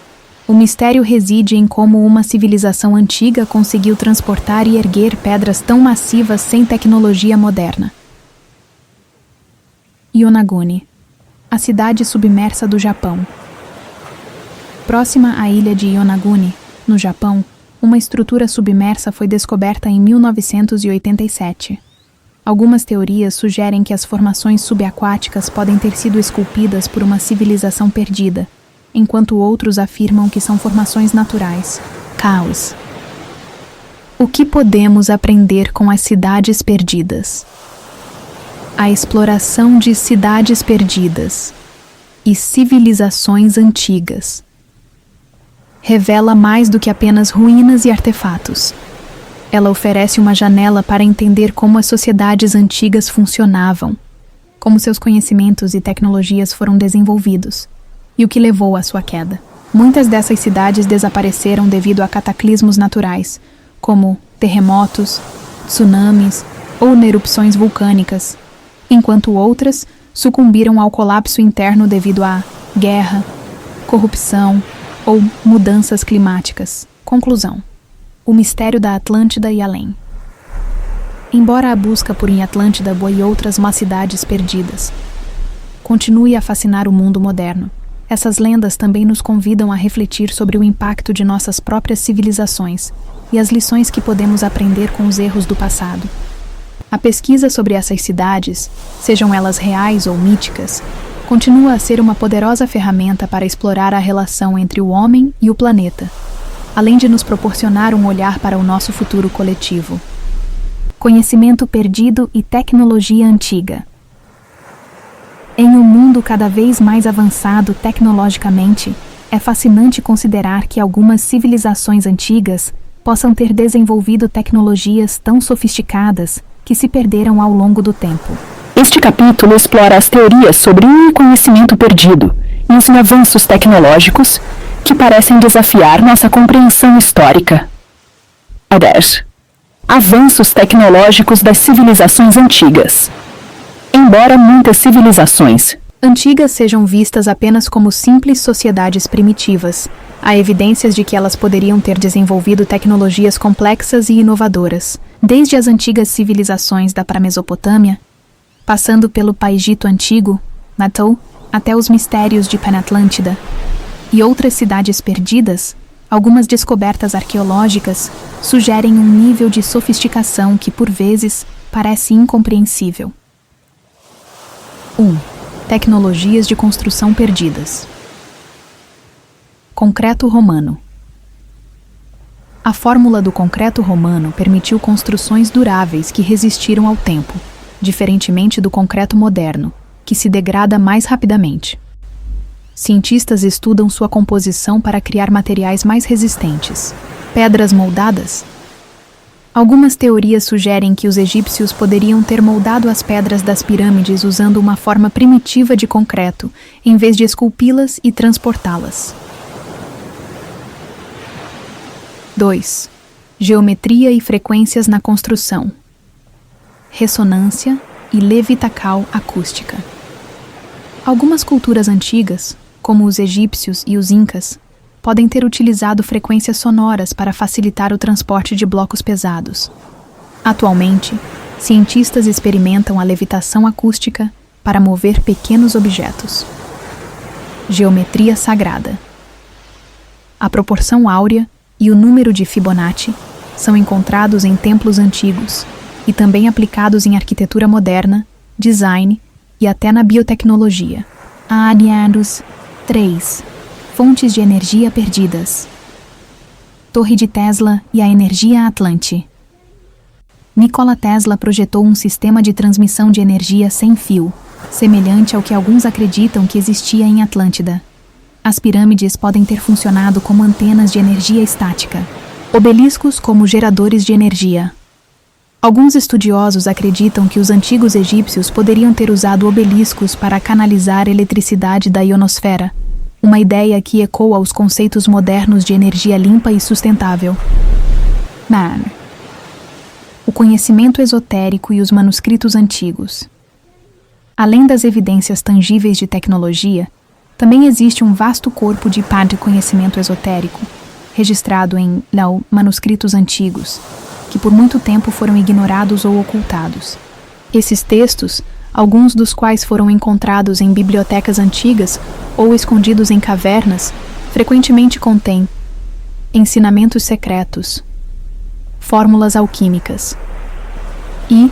O mistério reside em como uma civilização antiga conseguiu transportar e erguer pedras tão massivas sem tecnologia moderna. Yonaguni, a cidade submersa do Japão. Próxima à ilha de Yonaguni, no Japão, uma estrutura submersa foi descoberta em 1987. Algumas teorias sugerem que as formações subaquáticas podem ter sido esculpidas por uma civilização perdida, enquanto outros afirmam que são formações naturais. Caos. O que podemos aprender com as cidades perdidas? A exploração de cidades perdidas e civilizações antigas revela mais do que apenas ruínas e artefatos. Ela oferece uma janela para entender como as sociedades antigas funcionavam, como seus conhecimentos e tecnologias foram desenvolvidos, e o que levou à sua queda. Muitas dessas cidades desapareceram devido a cataclismos naturais, como terremotos, tsunamis ou erupções vulcânicas, enquanto outras sucumbiram ao colapso interno devido à guerra, corrupção ou mudanças climáticas. Conclusão: o mistério da Atlântida e além. Embora a busca por em Atlântida e outras cidades perdidas continue a fascinar o mundo moderno, essas lendas também nos convidam a refletir sobre o impacto de nossas próprias civilizações e as lições que podemos aprender com os erros do passado. A pesquisa sobre essas cidades, sejam elas reais ou míticas, continua a ser uma poderosa ferramenta para explorar a relação entre o homem e o planeta, além de nos proporcionar um olhar para o nosso futuro coletivo. Conhecimento perdido e tecnologia antiga. Em um mundo cada vez mais avançado tecnologicamente, é fascinante considerar que algumas civilizações antigas possam ter desenvolvido tecnologias tão sofisticadas que se perderam ao longo do tempo. Este capítulo explora as teorias sobre o conhecimento perdido e os avanços tecnológicos que parecem desafiar nossa compreensão histórica. 10. Avanços tecnológicos das civilizações antigas. Embora muitas civilizações antigas sejam vistas apenas como simples sociedades primitivas, há evidências de que elas poderiam ter desenvolvido tecnologias complexas e inovadoras, desde as antigas civilizações da Mesopotâmia, passando pelo Egito Antigo, Natou, até os mistérios de Panatlântida, e outras cidades perdidas. Algumas descobertas arqueológicas sugerem um nível de sofisticação que, por vezes, parece incompreensível. 1. Tecnologias de construção perdidas. Concreto romano. A fórmula do concreto romano permitiu construções duráveis que resistiram ao tempo, diferentemente do concreto moderno, que se degrada mais rapidamente. Cientistas estudam sua composição para criar materiais mais resistentes. Pedras moldadas. Algumas teorias sugerem que os egípcios poderiam ter moldado as pedras das pirâmides usando uma forma primitiva de concreto, em vez de esculpi-las e transportá-las. 2. Geometria e frequências na construção. Ressonância e levitacal acústica. Algumas culturas antigas, como os egípcios e os incas, podem ter utilizado frequências sonoras para facilitar o transporte de blocos pesados. Atualmente, cientistas experimentam a levitação acústica para mover pequenos objetos. Geometria sagrada. A proporção áurea e o número de Fibonacci são encontrados em templos antigos e também aplicados em arquitetura moderna, design e até na biotecnologia. Arianos 3. Fontes de energia perdidas. Torre de Tesla e a energia Atlante. Nikola Tesla projetou um sistema de transmissão de energia sem fio, semelhante ao que alguns acreditam que existia em Atlântida. As pirâmides podem ter funcionado como antenas de energia estática, obeliscos como geradores de energia. Alguns estudiosos acreditam que os antigos egípcios poderiam ter usado obeliscos para canalizar eletricidade da ionosfera, uma ideia que ecoa aos conceitos modernos de energia limpa e sustentável. O conhecimento esotérico e os manuscritos antigos. Além das evidências tangíveis de tecnologia, também existe um vasto corpo de conhecimento esotérico, registrado em manuscritos antigos, que por muito tempo foram ignorados ou ocultados. Esses textos, alguns dos quais foram encontrados em bibliotecas antigas ou escondidos em cavernas, frequentemente contêm ensinamentos secretos, fórmulas alquímicas e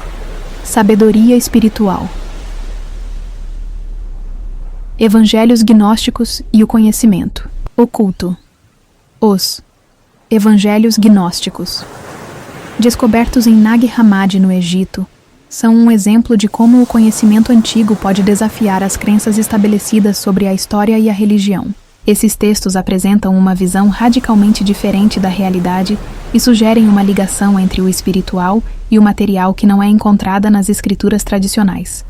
sabedoria espiritual. Evangelhos gnósticos e o conhecimento oculto. Os Evangelhos gnósticos, descobertos em Nag Hammadi, no Egito, são um exemplo de como o conhecimento antigo pode desafiar as crenças estabelecidas sobre a história e a religião. Esses textos apresentam uma visão radicalmente diferente da realidade e sugerem uma ligação entre o espiritual e o material que não é encontrada nas escrituras tradicionais.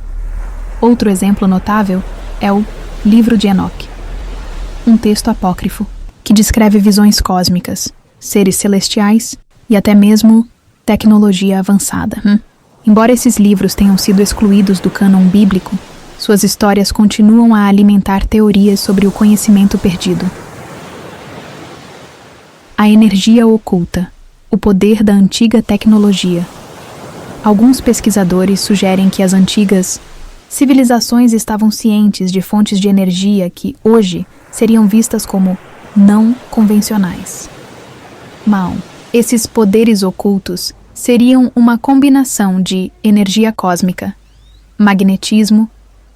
Outro exemplo notável é o Livro de Enoque, um texto apócrifo que descreve visões cósmicas, seres celestiais e até mesmo tecnologia avançada. Embora esses livros tenham sido excluídos do cânon bíblico, suas histórias continuam a alimentar teorias sobre o conhecimento perdido. A energia oculta, o poder da antiga tecnologia. Alguns pesquisadores sugerem que as antigas civilizações estavam cientes de fontes de energia que, hoje, seriam vistas como não convencionais. Esses poderes ocultos seriam uma combinação de energia cósmica, magnetismo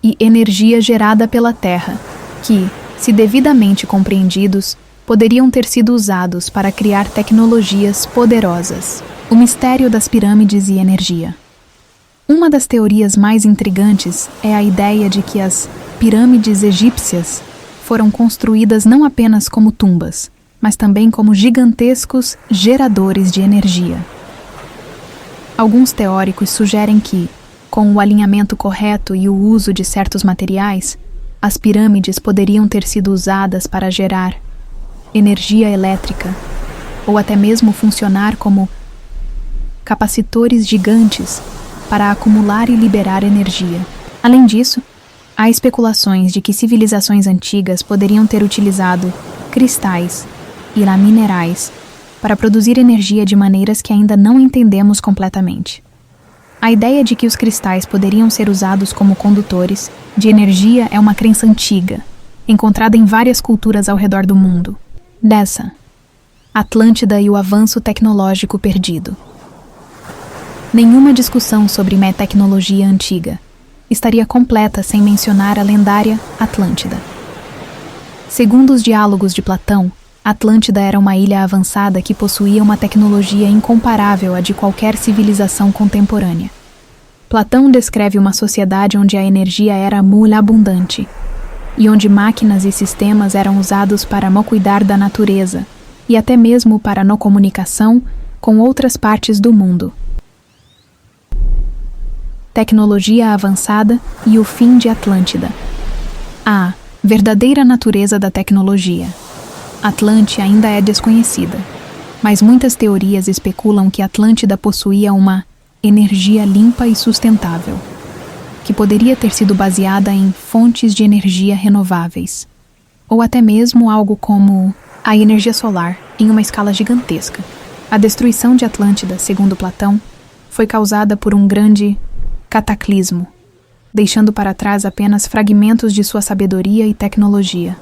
e energia gerada pela Terra, que, se devidamente compreendidos, poderiam ter sido usados para criar tecnologias poderosas. O mistério das pirâmides e energia. Uma das teorias mais intrigantes é a ideia de que as pirâmides egípcias foram construídas não apenas como tumbas, mas também como gigantescos geradores de energia. Alguns teóricos sugerem que, com o alinhamento correto e o uso de certos materiais, as pirâmides poderiam ter sido usadas para gerar energia elétrica, ou até mesmo funcionar como capacitores gigantes para acumular e liberar energia. Além disso, há especulações de que civilizações antigas poderiam ter utilizado cristais e minerais para produzir energia de maneiras que ainda não entendemos completamente. A ideia de que os cristais poderiam ser usados como condutores de energia é uma crença antiga, encontrada em várias culturas ao redor do mundo. Atlântida e o avanço tecnológico perdido. Nenhuma discussão sobre tecnologia antiga estaria completa sem mencionar a lendária Atlântida. Segundo os diálogos de Platão, Atlântida era uma ilha avançada que possuía uma tecnologia incomparável à de qualquer civilização contemporânea. Platão descreve uma sociedade onde a energia era muito abundante e onde máquinas e sistemas eram usados para cuidar da natureza e até mesmo para comunicação com outras partes do mundo. Tecnologia avançada e o fim de Atlântida. A verdadeira natureza da tecnologia. Atlântida ainda é desconhecida, mas muitas teorias especulam que Atlântida possuía uma energia limpa e sustentável, que poderia ter sido baseada em fontes de energia renováveis, ou até mesmo algo como a energia solar em uma escala gigantesca. A destruição de Atlântida, segundo Platão, foi causada por um grande cataclismo, deixando para trás apenas fragmentos de sua sabedoria e tecnologia.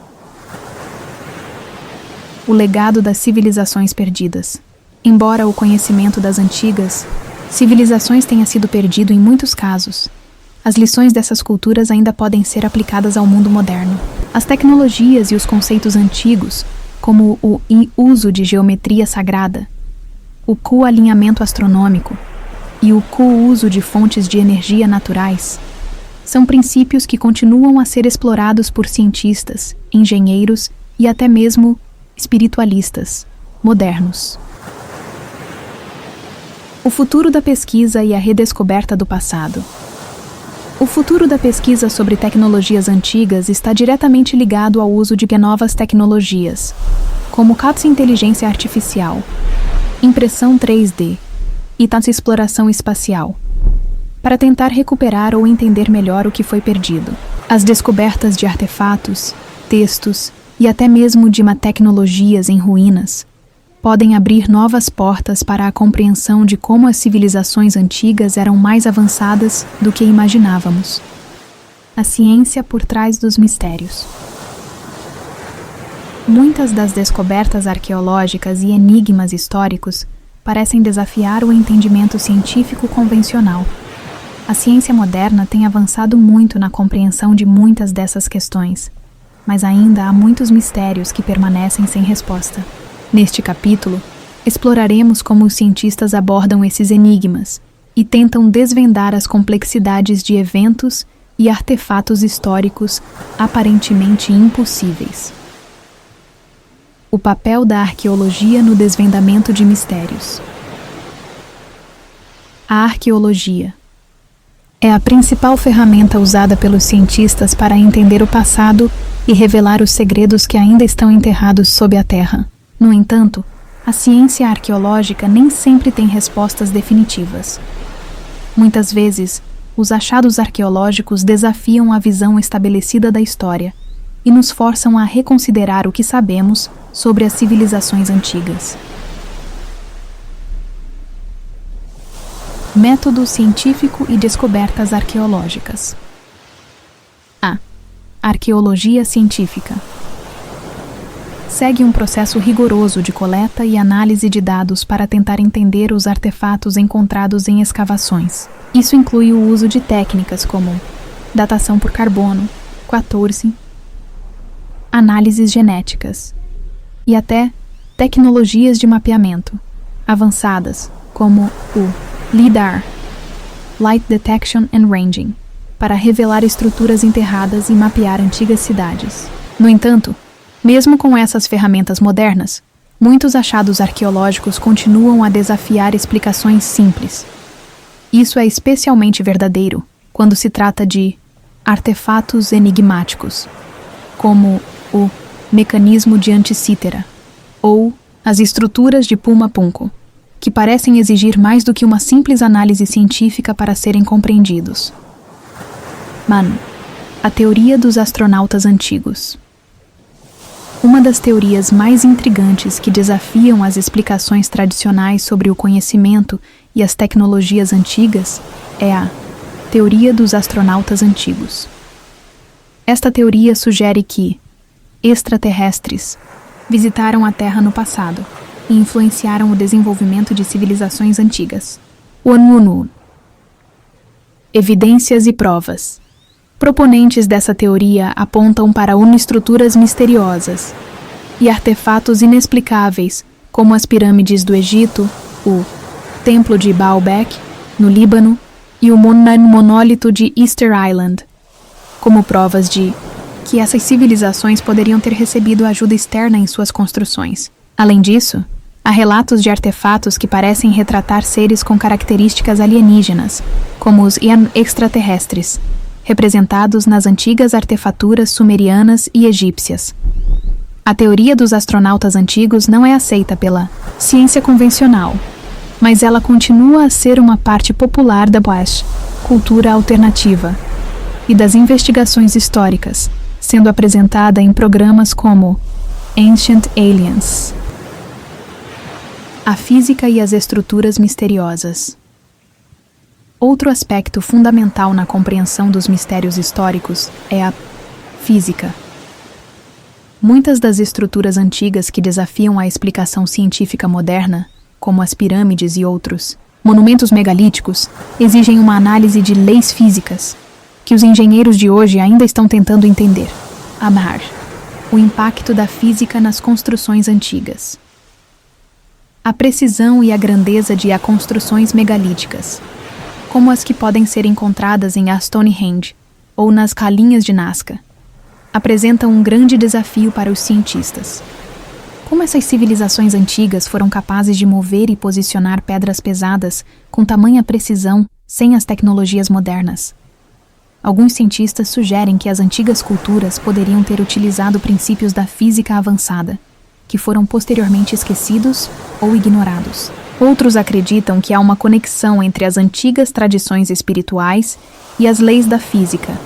O legado das civilizações perdidas. Embora o conhecimento das antigas civilizações tenha sido perdido em muitos casos, as lições dessas culturas ainda podem ser aplicadas ao mundo moderno. As tecnologias e os conceitos antigos, como o uso de geometria sagrada, o co-alinhamento astronômico e o co-uso de fontes de energia naturais, São princípios que continuam a ser explorados por cientistas, engenheiros e até mesmo espiritualistas modernos. O futuro da pesquisa e a redescoberta do passado. O futuro da pesquisa sobre tecnologias antigas está diretamente ligado ao uso de novas tecnologias, como inteligência artificial, impressão 3D e exploração espacial, para tentar recuperar ou entender melhor o que foi perdido. As descobertas de artefatos, textos e até mesmo de tecnologias em ruínas podem abrir novas portas para a compreensão de como as civilizações antigas eram mais avançadas do que imaginávamos. A ciência por trás dos mistérios. Muitas das descobertas arqueológicas e enigmas históricos parecem desafiar o entendimento científico convencional. A ciência moderna tem avançado muito na compreensão de muitas dessas questões, mas ainda há muitos mistérios que permanecem sem resposta. Neste capítulo, exploraremos como os cientistas abordam esses enigmas e tentam desvendar as complexidades de eventos e artefatos históricos aparentemente impossíveis. O papel da arqueologia no desvendamento de mistérios. A arqueologia é a principal ferramenta usada pelos cientistas para entender o passado e revelar os segredos que ainda estão enterrados sob a terra. No entanto, a ciência arqueológica nem sempre tem respostas definitivas. Muitas vezes, os achados arqueológicos desafiam a visão estabelecida da história e nos forçam a reconsiderar o que sabemos sobre as civilizações antigas. Método científico e descobertas arqueológicas. A. Arqueologia científica. Segue um processo rigoroso de coleta e análise de dados para tentar entender os artefatos encontrados em escavações. Isso inclui o uso de técnicas como datação por carbono, 14, análises genéticas e até tecnologias de mapeamento avançadas como o LIDAR, Light Detection and Ranging, para revelar estruturas enterradas e mapear antigas cidades. No entanto, mesmo com essas ferramentas modernas, muitos achados arqueológicos continuam a desafiar explicações simples. Isso é especialmente verdadeiro quando se trata de artefatos enigmáticos, como o mecanismo de Anticítera ou as estruturas de Puma Punku, que parecem exigir mais do que uma simples análise científica para serem compreendidos. A teoria dos astronautas antigos. Uma das teorias mais intrigantes que desafiam as explicações tradicionais sobre o conhecimento e as tecnologias antigas é a teoria dos astronautas antigos. Esta teoria sugere que extraterrestres visitaram a Terra no passado e influenciaram o desenvolvimento de civilizações antigas. Oumuamua. Evidências e provas. Proponentes dessa teoria apontam para uniestruturas misteriosas e artefatos inexplicáveis, como as pirâmides do Egito, o Templo de Baalbek, no Líbano, e o monólito de Easter Island, como provas de que essas civilizações poderiam ter recebido ajuda externa em suas construções. Além disso, há relatos de artefatos que parecem retratar seres com características alienígenas, como os extraterrestres, representados nas antigas artefaturas sumerianas e egípcias. A teoria dos astronautas antigos não é aceita pela ciência convencional, mas ela continua a ser uma parte popular da cultura alternativa e das investigações históricas, sendo apresentada em programas como Ancient Aliens. A física e as estruturas misteriosas. Outro aspecto fundamental na compreensão dos mistérios históricos é a física. Muitas das estruturas antigas que desafiam a explicação científica moderna, como as pirâmides e outros monumentos megalíticos, exigem uma análise de leis físicas, que os engenheiros de hoje ainda estão tentando entender. O impacto da física nas construções antigas. A precisão e a grandeza de construções megalíticas, como as que podem ser encontradas em Stonehenge, ou nas calinhas de Nazca, apresentam um grande desafio para os cientistas. Como essas civilizações antigas foram capazes de mover e posicionar pedras pesadas com tamanha precisão sem as tecnologias modernas? Alguns cientistas sugerem que as antigas culturas poderiam ter utilizado princípios da física avançada, que foram posteriormente esquecidos ou ignorados. Outros acreditam que há uma conexão entre as antigas tradições espirituais e as leis da física,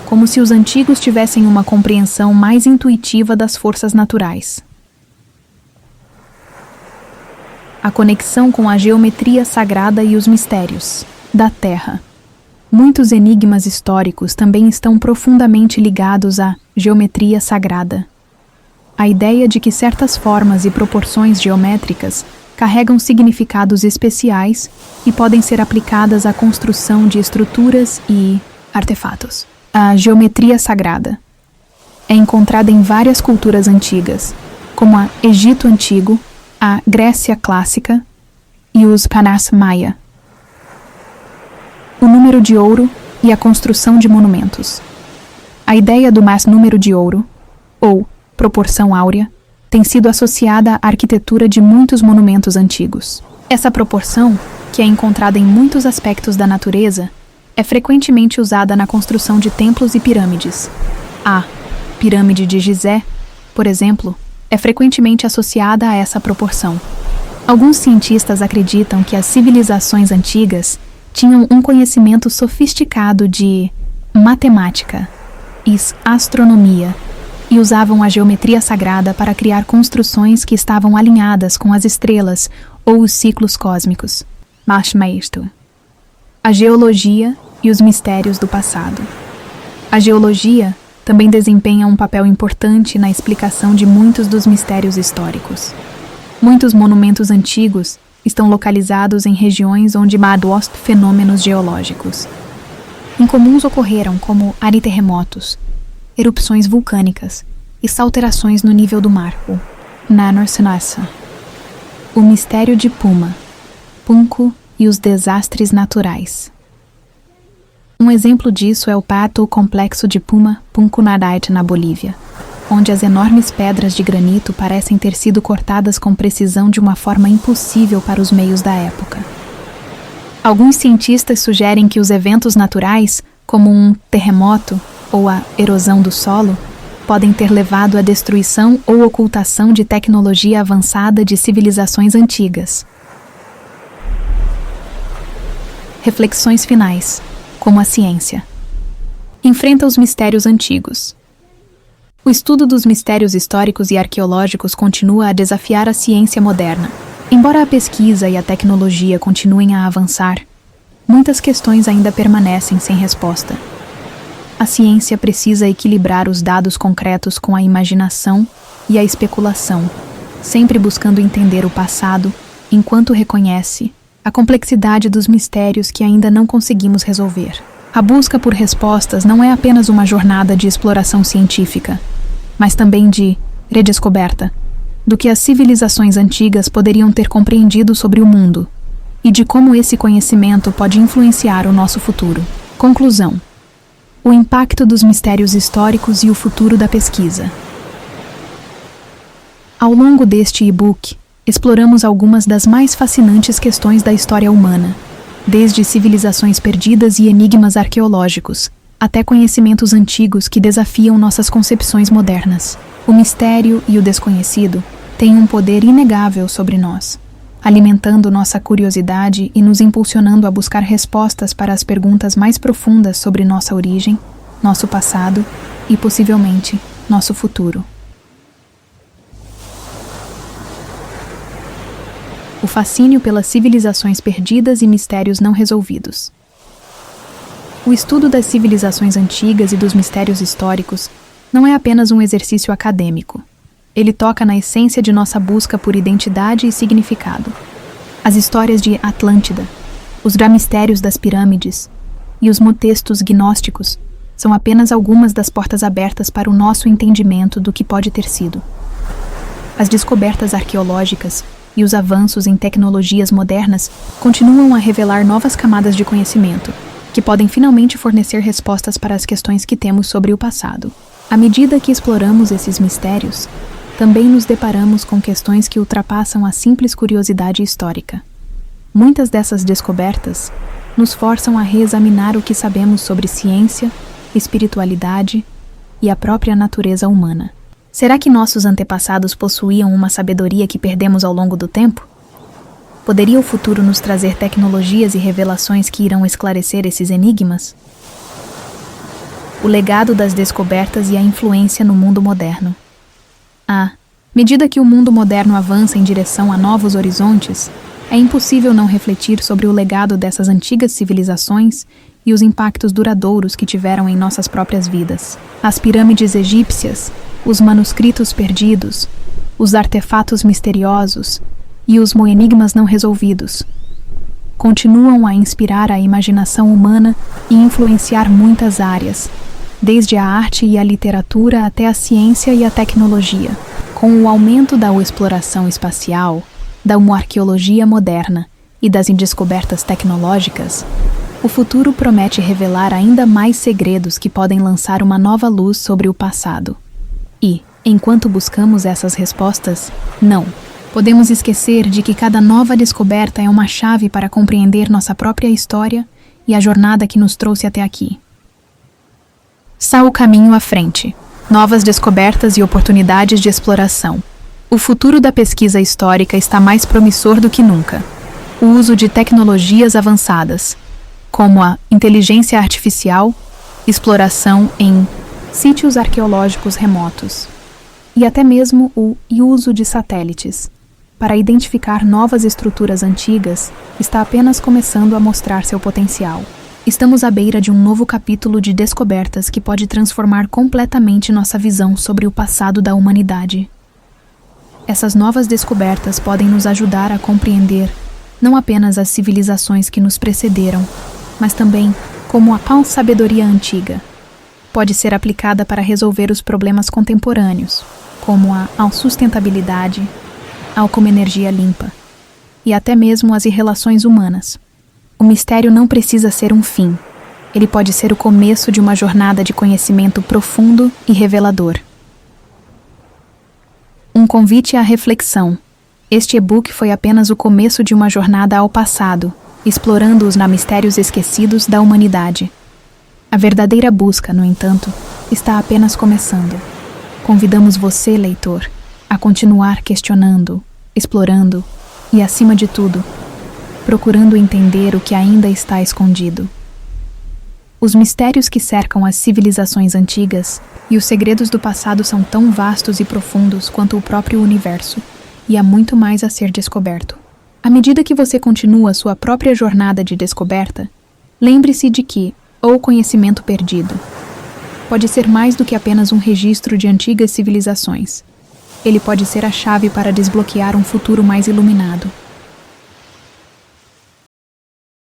como se os antigos tivessem uma compreensão mais intuitiva das forças naturais. A conexão com a geometria sagrada e os mistérios da Terra. Muitos enigmas históricos também estão profundamente ligados à geometria sagrada. A ideia de que certas formas e proporções geométricas carregam significados especiais e podem ser aplicadas à construção de estruturas e artefatos. A geometria sagrada é encontrada em várias culturas antigas, como a Egito Antigo, a Grécia Clássica e os Panas Maia. O número de ouro e a construção de monumentos. A ideia do mais número de ouro, ou proporção áurea, tem sido associada à arquitetura de muitos monumentos antigos. Essa proporção, que é encontrada em muitos aspectos da natureza, é frequentemente usada na construção de templos e pirâmides. A pirâmide de Gizé, por exemplo, é frequentemente associada a essa proporção. Alguns cientistas acreditam que as civilizações antigas tinham um conhecimento sofisticado de matemática e astronomia e usavam a geometria sagrada para criar construções que estavam alinhadas com as estrelas ou os ciclos cósmicos. A geologia e os mistérios do passado. A geologia também desempenha um papel importante na explicação de muitos dos mistérios históricos. Muitos monumentos antigos estão localizados em regiões onde há fenômenos geológicos incomuns ocorreram, como terremotos, erupções vulcânicas e salterações no nível do mar, o Nanor-Sinassa. O mistério de Puma, Punco e os desastres naturais. Um exemplo disso é o Pato Complexo de Puma, Punco Nadaite, na Bolívia, onde as enormes pedras de granito parecem ter sido cortadas com precisão de uma forma impossível para os meios da época. Alguns cientistas sugerem que os eventos naturais, como um terremoto ou a erosão do solo, podem ter levado à destruição ou ocultação de tecnologia avançada de civilizações antigas. Reflexões finais, como a ciência. Enfrenta os mistérios antigos. O estudo dos mistérios históricos e arqueológicos continua a desafiar a ciência moderna. Embora a pesquisa e a tecnologia continuem a avançar, muitas questões ainda permanecem sem resposta. A ciência precisa equilibrar os dados concretos com a imaginação e a especulação, sempre buscando entender o passado, enquanto reconhece a complexidade dos mistérios que ainda não conseguimos resolver. A busca por respostas não é apenas uma jornada de exploração científica, mas também de redescoberta do que as civilizações antigas poderiam ter compreendido sobre o mundo e de como esse conhecimento pode influenciar o nosso futuro. Conclusão: o impacto dos mistérios históricos e o futuro da pesquisa. Ao longo deste e-book, exploramos algumas das mais fascinantes questões da história humana, desde civilizações perdidas e enigmas arqueológicos, até conhecimentos antigos que desafiam nossas concepções modernas. O mistério e o desconhecido têm um poder inegável sobre nós, alimentando nossa curiosidade e nos impulsionando a buscar respostas para as perguntas mais profundas sobre nossa origem, nosso passado e, possivelmente, nosso futuro. O fascínio pelas civilizações perdidas e mistérios não resolvidos. O estudo das civilizações antigas e dos mistérios históricos não é apenas um exercício acadêmico. Ele toca na essência de nossa busca por identidade e significado. As histórias de Atlântida, os mistérios das pirâmides e os textos gnósticos são apenas algumas das portas abertas para o nosso entendimento do que pode ter sido. As descobertas arqueológicas e os avanços em tecnologias modernas continuam a revelar novas camadas de conhecimento, que podem finalmente fornecer respostas para as questões que temos sobre o passado. À medida que exploramos esses mistérios, também nos deparamos com questões que ultrapassam a simples curiosidade histórica. Muitas dessas descobertas nos forçam a reexaminar o que sabemos sobre ciência, espiritualidade e a própria natureza humana. Será que nossos antepassados possuíam uma sabedoria que perdemos ao longo do tempo? Poderia o futuro nos trazer tecnologias e revelações que irão esclarecer esses enigmas? O legado das descobertas e a influência no mundo moderno. À medida que o mundo moderno avança em direção a novos horizontes, é impossível não refletir sobre o legado dessas antigas civilizações e os impactos duradouros que tiveram em nossas próprias vidas. As pirâmides egípcias, os manuscritos perdidos, os artefatos misteriosos e os enigmas não resolvidos continuam a inspirar a imaginação humana e influenciar muitas áreas, desde a arte e a literatura até a ciência e a tecnologia. Com o aumento da exploração espacial, da arqueologia moderna e das descobertas tecnológicas, o futuro promete revelar ainda mais segredos que podem lançar uma nova luz sobre o passado. E, enquanto buscamos essas respostas, não podemos esquecer de que cada nova descoberta é uma chave para compreender nossa própria história e a jornada que nos trouxe até aqui. Está o caminho à frente. Novas descobertas e oportunidades de exploração. O futuro da pesquisa histórica está mais promissor do que nunca. O uso de tecnologias avançadas, como a inteligência artificial, exploração em sítios arqueológicos remotos, e até mesmo o uso de satélites para identificar novas estruturas antigas, está apenas começando a mostrar seu potencial. Estamos à beira de um novo capítulo de descobertas que pode transformar completamente nossa visão sobre o passado da humanidade. Essas novas descobertas podem nos ajudar a compreender não apenas as civilizações que nos precederam, mas também como a sabedoria antiga pode ser aplicada para resolver os problemas contemporâneos, como a sustentabilidade, como energia limpa, e até mesmo as relações humanas. O mistério não precisa ser um fim. Ele pode ser o começo de uma jornada de conhecimento profundo e revelador. Um convite à reflexão. Este e-book foi apenas o começo de uma jornada ao passado, explorando os mistérios esquecidos da humanidade. A verdadeira busca, no entanto, está apenas começando. Convidamos você, leitor, a continuar questionando, explorando e, acima de tudo, procurando entender o que ainda está escondido. Os mistérios que cercam as civilizações antigas e os segredos do passado são tão vastos e profundos quanto o próprio universo, e há muito mais a ser descoberto. À medida que você continua sua própria jornada de descoberta, lembre-se de que o conhecimento perdido pode ser mais do que apenas um registro de antigas civilizações. Ele pode ser a chave para desbloquear um futuro mais iluminado.